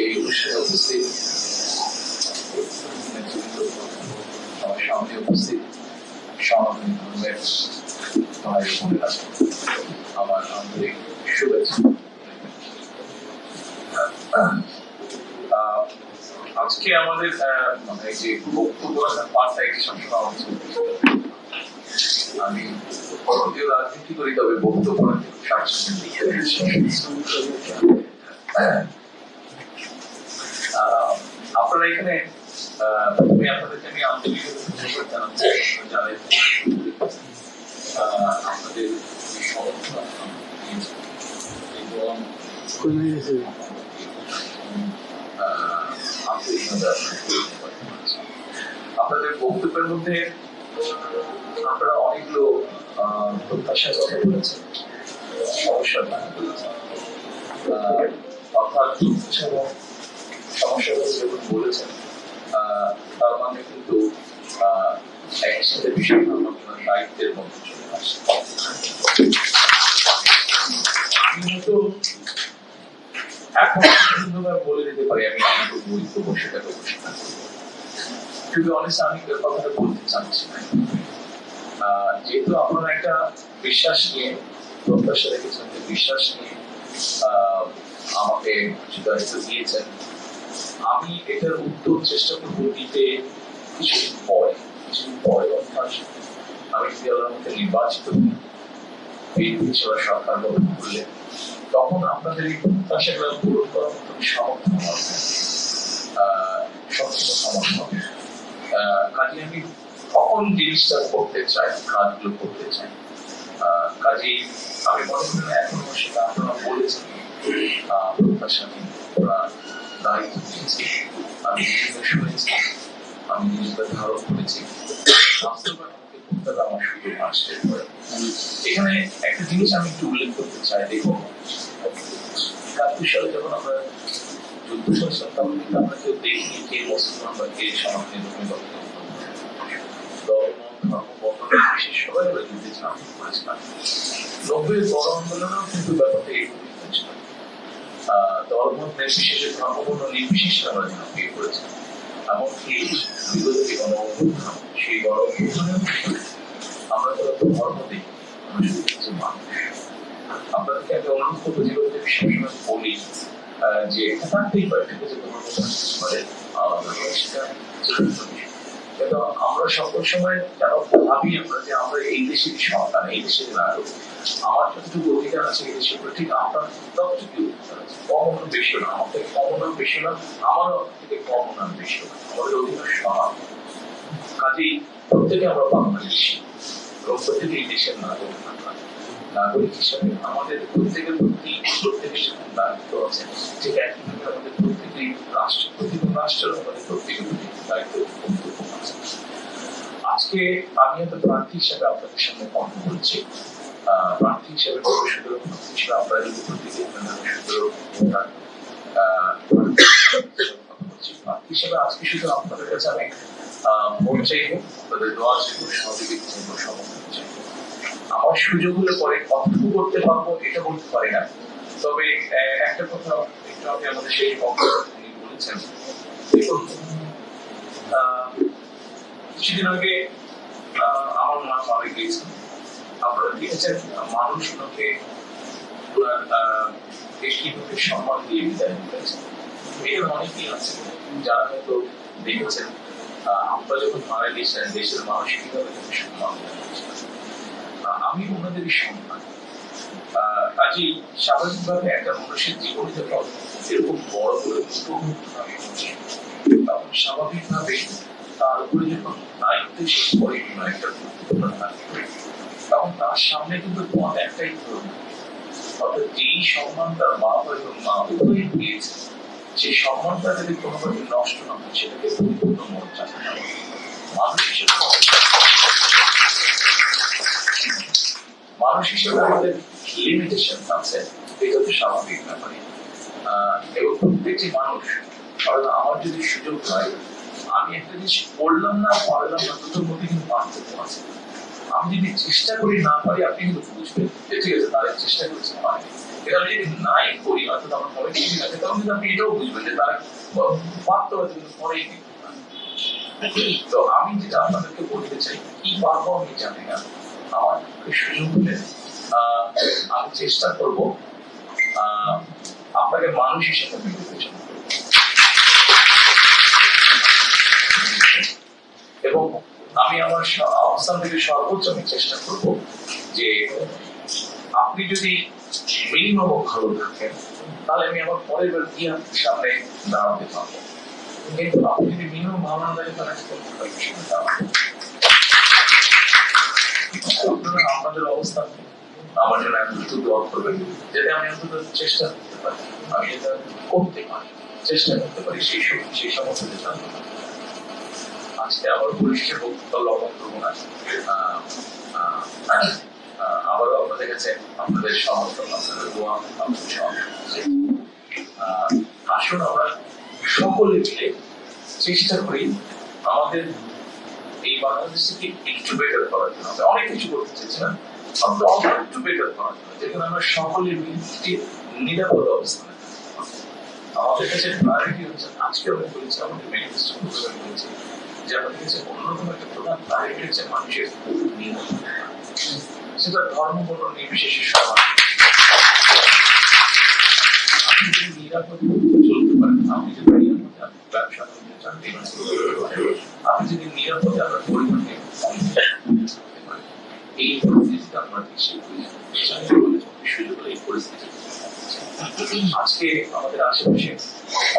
এই অনুষ্ঠানে উপস্থিত আমার সামনে উপস্থিত সনাতনী ধর্মের ভাই বোনেরা, আমার আন্তরিক শুভেচ্ছা। আজকে আমাদের মানে যে বক্তব্য পাঁচটা একটি সবসময় আমি যদিও রাজনীতি করি, তবে বক্তব্য আপনারা এখানে প্রথমে আপনাদেরকে আমি আন্তরিক জানাচ্ছি জানেন আপনাদের সমর্থন এবং আপনাদের বক্তব্যের মধ্যে আপনারা অনেকগুলো প্রত্যাশার কথা বলেছেন, সমস্যার কথা বলেছেন, অর্থাৎ সমস্যার কথা যখন বলেছেন তার মানে কিন্তু একসাথে বিষয় দায়িত্বের মধ্যে চলে আসে। আমি হয়তো এখন বলে দিতে পারি আমি বক্তব্য সেটাকে বসে থাকবো, কিন্তু অনেস্ট আমি কথাটা বলতে চাচ্ছি না। যেহেতু আপনারা একটা বিশ্বাস নিয়ে প্রত্যাশা রেখেছেন, বিশ্বাস নিয়ে আমাকে দায়িত্ব দিয়েছেন, আমি এটার উত্তর চেষ্টা করবো দিতে কিছুদিন পরে অর্থাৎ আমি যদি আল্লাহর মধ্যে নির্বাচিত বিএনপি সেবা সরকার গঠন করলে তখন আপনাদের এই প্রত্যাশাগুলো পূরণ করার মতো সামর্থ্য আমার সবসময় সামর্থ্য। কাজে আমি কখন জিনিসটা করতে চাই, কাজগুলো করতে চাই, কাজেই আমি মনে করি এখনো সেটা আপনারা বলেছেন প্রত্যাশা নিয়ে দায়িত্ব নিয়েছি, আমি শুনেছি, আমি জিনিসটা ধারণ করেছি, বাস্তবায়ন করতে আমার সুযোগ আসতে পারে। এখানে একটা জিনিস আমি একটু উল্লেখ করতে চাই, দেখুন ৭১ সালে যখন আমরা যুদ্ধ চলছিলাম তখন কিন্তু আমরা কেউ দেখিনি কে মুসলমান বা কে সনাতনী ধর্মী বিশেষ সবাই আমরা যুদ্ধে ঝাঁপিয়ে পড়েছিলাম। ৯০ বড় আন্দোলনেও কিন্তু ব্যাপারটা এরকমই হয়েছিল, ধর্ম নির্বিশেষে ধর্মপূর্ণ নির্বিশেষে আমরা ঝাঁপিয়ে পড়েছিলাম। এমনকি বিগত যে গণ-অভ্যুত্থান, সেই গণ-অভ্যুত্থানেও আমরা তো ধর্ম দেখি, আমরা শুধু কিছু মানুষ। আপনাদেরকে আমি অনুরোধ করবো, যেগুলো আমি সবসময় বলি যে এটা থাকতেই পারে, ঠিক আছে, তোমার মতো পারে আলাদা সেটা কিন্তু আমরা সকল সময় কেন ভাবি আমরা যে আমরা এই দেশের সন্তান, এই দেশের নাগরিক, আমার যতটুকু অধিকার আছে এই দেশের উপর, ঠিক আপনার ততটুকু অধিকার আছে, কম না বেশি না, আমার থেকে কম না বেশি না, আমারও থেকে কম না বেশি না, আমাদের অধিকার সমান। কাজেই প্রত্যেকে আমরা বাংলাদেশি এবং প্রত্যেকে এই দেশের নাগরিক। নাগরিক হিসাবে আমাদের প্রত্যেকের প্রতি প্রত্যেকের সাথে দায়িত্ব আছে, ঠিক একইভাবে আমাদের প্রত্যেকেই রাষ্ট্রপতি এবং রাষ্ট্রের আমাদের প্রত্যেকের প্রতি দায়িত্ব আছে। আজকে আমি একটা প্রার্থী হিসাবে আপনাদের সামনে কথা বলছি, প্রার্থী হিসাবে আপনারা যদি প্রত্যেকে প্রার্থী হিসাবে আজকে শুধু আপনাদের কাছে আমি ভোট চাইব, আপনাদের দোয়া চাইব, সহযোগিতা চাইব, সমর্থন চাইব। আমার সুযোগ হলে পরে কতটুকু করতে পারবো এটা বলতে পারি না, তবে একটা কথা একটু আপনি আমাদের সেই বক্তব্য বলেছেন। দেখুন, কিছুদিন আগে আমার মা মারা গিয়েছেন, আপনারা দেখেছেন মানুষ ওনাকে কিভাবে সম্মান দিয়ে বিদায় করেছেন। এর অনেকেই আছে যারা হয়তো দেখেছেন আমরা যখন মারা গিয়েছেন দেশের মানুষ কিভাবে সম্মান দিয়েছেন। আমি ওনাদেরই সন্তান, কাজেই স্বাভাবিকভাবে একটা মানুষের জীবনে যখন এরকম বড় করে তখন স্বাভাবিকভাবে তার উপরে যখন দায়িত্ব শেষ করে একটা গুরুত্বপূর্ণ থাকবে, তখন তার সামনে কিন্তু পথ একটাই ধরুন, অর্থাৎ যেই সম্মান তার বাবা এবং মা উভয়ই দিয়েছে, সেই সম্মানটা যদি কোনোভাবে নষ্ট না হয় সেটাকে পরিপূর্ণ মর্যাদা মানুষ হিসেবে আমাদের লিমিটেশন আছে, এটা তো স্বাভাবিক ব্যাপারে। এবং প্রত্যেকটি মানুষ, আমার যদি সুযোগ হয় আমি একটা জিনিস পড়লাম না পারলাম না, দুটোর মধ্যে কিন্তু পার্থক্য আছে। আমি যদি চেষ্টা করি না পারি, আপনি কিন্তু বুঝবেন ঠিক আছে তাদের চেষ্টা করেছে পারে, এটা আমি যদি নাই করি অর্থাৎ আমার পরে ঠিক আছে, তখন কিন্তু আপনি এটাও বুঝবেন যে তার পারতে হয়তো কিন্তু পরেই দিতে পারে। তো আমি যেটা আপনাদেরকে বলতে চাই, কি পারবো আমি জানি না, আমার সুযোগ হলে আমি চেষ্টা করব আপনাকে মানুষ হিসেবে বিবেচনা করব, এবং আমি আমার অবস্থান থেকে সর্বোচ্চ আমি চেষ্টা করব যে আপনি যদি মিনিমাম ভালো থাকেন তাহলে আমি আমার পরের বার গিয়ে আপনার সামনে দাঁড়াতে পারবো, কিন্তু আপনি যদি মিনিমাম ভালো না থাকে তাহলে আপনারা আপনাদের অবস্থান আমার জন্য এতটুকু দোয়া করবেন যাতে আমি অন্তত চেষ্টা করতে পারি, আমি এটা করতে পারি, চেষ্টা করতে পারি সেই সমস্ত জানতে পারি। আজকে আবার পরিষ্কার বক্তব্য লবণ করবো না, আবারও আপনাদের কাছে আপনাদের সমর্থন, আপনাদের দোয়া, আপনাদের সহযোগিতা আসুন আমরা সকলে মিলে চেষ্টা করি আমাদের এই বাংলাদেশকে একটু বেটার করার জন্য। আমরা অনেক কিছু করতে চাইছিলাম, আমরা অল্প একটু বেটার করার জন্য, যেখানে আমরা সকলে মিলে নিরাপদ অবস্থানে আমাদের কাছে প্রায়োরিটি হচ্ছে, আজকে আমরা বলেছি আমাদের ম্যানিফেস্টো বলেছি যে আমাদের কাছে অন্যতম একটা প্রধান প্রায়োরিটি হচ্ছে মানুষের নিরাপত্তা, সেটা ধর্ম কোনো নির্বিশেষে সমান। আপনি যদি নিরাপদ চলতে পারেন, আপনি যদি নিরাপদে আপনার ব্যবসা করতে চান, আপনি যদি নিরাপদে আপনার পরিবারকে এই পরিস্থিতিতে আপনার সুযোগ এই পরিস্থিতি আজকে আমাদের আশেপাশে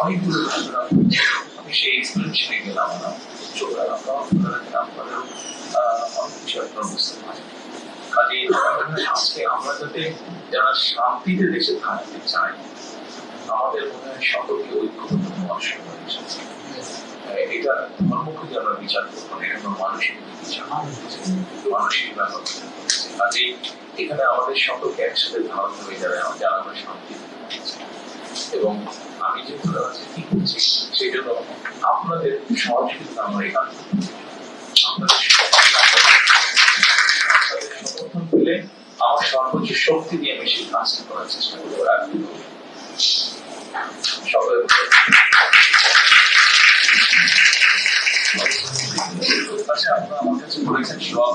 অনেকগুলো ঘটনা, আমি সেই এক্সপ্লেনেশনে গেলাম না, আপনাদের অনেক কিছু আপনারা বুঝতে পারেন। কাজে আজকে আমরা যাতে যারা শান্তিতে দেশে থাকতে চাই, আমাদের মনে হয় সকলকে ঐক্যবদ্ধ হওয়ার সময় এসেছে। এটা ধর্মকে যে আমরা বিচার করবো না, এটা মানসিক বিচার, মানসিক ব্যাপার। কাজে এখানে আমাদের সকলকে একসাথে ধারণ হয়ে যাবে যারা আমরা শান্তি, এবং আমি যে কি করছি সেই জন্য আপনাদের সহযোগিতা আমরা এখানে আপনাদের সমর্থন পেলে আমার সর্বোচ্চ শক্তি দিয়ে আমি সেই কাজটি করার চেষ্টা করবো। সকলে আপনারা আমার কাছে বলেছেন সব